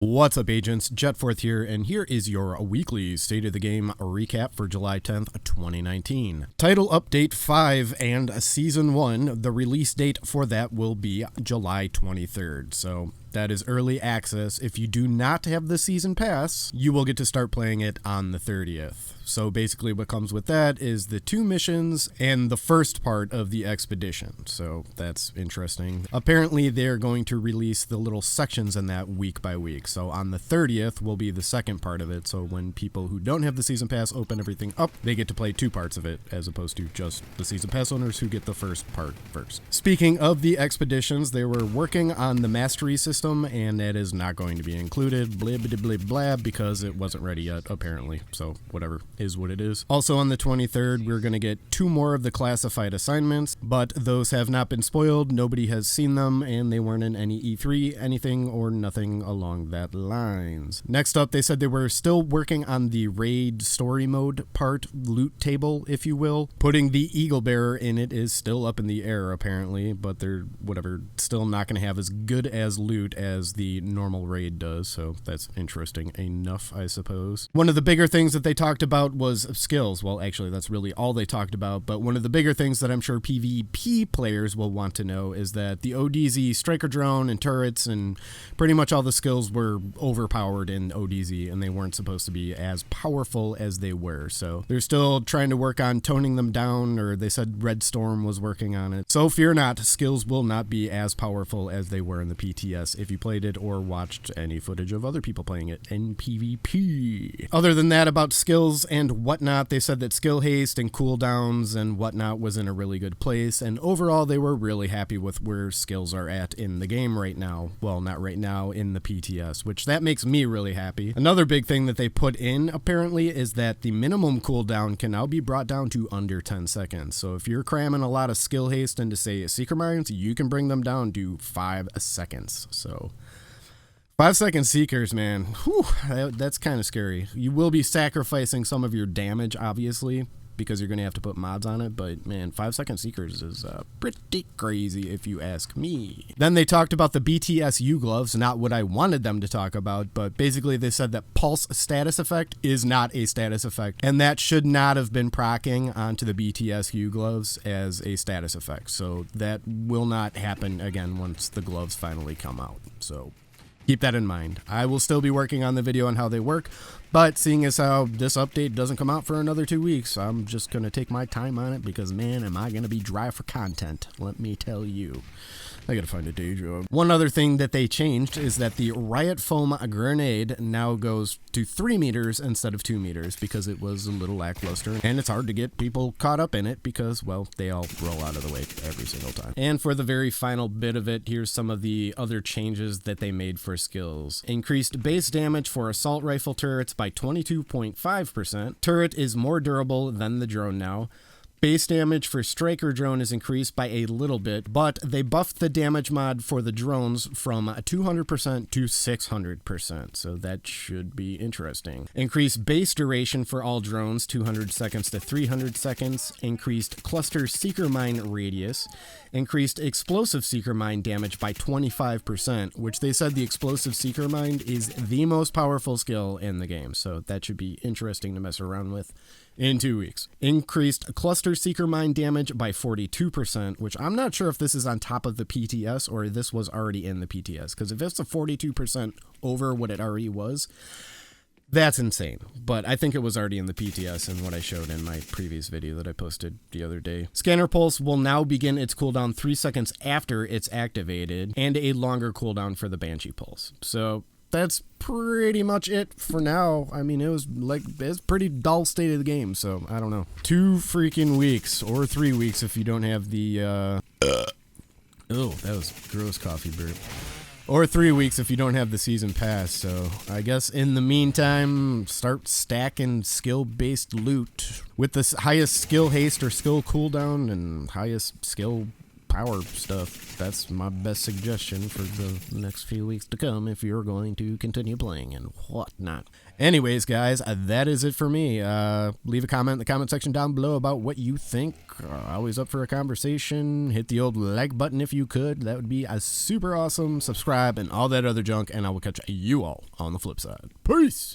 What's up, agents? Jetforth here, and here is your weekly State of the Game recap for July 10th, 2019. Title Update 5 and Season 1, the release date for that will be July 23rd, so that is early access. If you do not have the Season Pass, you will get to start playing it on the 30th. So basically what comes with that is the 2 missions and the first part of the expedition. So that's interesting. Apparently they're going to release the little sections in that week by week. So on the 30th will be the second part of it. So when people who don't have the Season Pass open everything up, they get to play 2 parts of it as opposed to just the Season Pass owners who get the first part first. Speaking of the expeditions, they were working on the mastery system and that is not going to be included. Blah, blah, blah, blah, because it wasn't ready yet, apparently. So whatever is what it is. Also on the 23rd, we're going to get 2 more of the classified assignments, but those have not been spoiled. Nobody has seen them, and they weren't in any E3, anything or nothing along that lines. Next up, they said they were still working on the raid story mode part, loot table, if you will. Putting the Eagle Bearer in it is still up in the air, apparently, but they're, still not going to have as good as loot as the normal raid does, so that's interesting enough, I suppose. One of the bigger things that they talked about was skills. Well, actually, that's really all they talked about, but one of the bigger things that I'm sure PvP players will want to know is that the ODZ striker drone and turrets and pretty much all the skills were overpowered in ODZ, and they weren't supposed to be as powerful as they were, so they're still trying to work on toning them down, or they said Red Storm was working on it. So fear not, skills will not be as powerful as they were in the PTS if you played it or watched any footage of other people playing it in PvP. Other than that, about skills and whatnot, they said that skill haste and cooldowns and whatnot was in a really good place, and overall they were really happy with where skills are at in the game right now. Well, not right now, in the PTS, which that makes me really happy. Another big thing that they put in, apparently, is that the minimum cooldown can now be brought down to under 10 seconds. So if you're cramming a lot of skill haste into, say, Seeker Mines, you can bring them down to 5 seconds. So 5-second Seekers, man, whew, that's kind of scary. You will be sacrificing some of your damage, obviously, because you're going to have to put mods on it, but man, 5-second Seekers is pretty crazy if you ask me. Then they talked about the BTSU gloves, not what I wanted them to talk about, but basically they said that pulse status effect is not a status effect, and that should not have been proccing onto the BTSU gloves as a status effect, so that will not happen again once the gloves finally come out, so keep that in mind. I will still be working on the video on how they work, but seeing as how this update doesn't come out for another 2 weeks, I'm just going to take my time on it because, man, am I going to be dry for content, let me tell you. I gotta find a day job. One other thing that they changed is that the Riot Foam grenade now goes to 3 meters instead of 2 meters because it was a little lackluster, and it's hard to get people caught up in it because, well, they all roll out of the way every single time. And for the very final bit of it, here's some of the other changes that they made for skills. Increased base damage for assault rifle turrets by 22.5%. Turret is more durable than the drone now. Base damage for striker drone is increased by a little bit, but they buffed the damage mod for the drones from 200% to 600%, so that should be interesting. Increased base duration for all drones, 200 seconds to 300 seconds. Increased cluster seeker mine radius. Increased explosive seeker mine damage by 25%, which they said the explosive seeker mine is the most powerful skill in the game, so that should be interesting to mess around with in 2 weeks. Increased cluster seeker mine damage by 42%, which I'm not sure if this is on top of the PTS or this was already in the PTS, because if it's a 42% over what it already was, that's insane. But I think it was already in the PTS in what I showed in my previous video that I posted the other day. Scanner Pulse will now begin its cooldown 3 seconds after it's activated, and a longer cooldown for the Banshee Pulse. So that's pretty much it for now. I mean, it's pretty dull state of the game, so I don't know. 2 freaking weeks, or 3 weeks if you don't have the, oh, that was gross coffee burp. Or 3 weeks if you don't have the season pass, so I guess in the meantime, start stacking skill-based loot with the highest skill haste or skill cooldown and highest skill power stuff. That's my best suggestion for the next few weeks to come if you're going to continue playing and whatnot. Anyways, guys, that is it for me. Leave a comment in the comment section down below about what you think. Always up for a conversation. Hit the old like button if you could. That would be super awesome. Subscribe and all that other junk, and I will catch you all on the flip side. Peace!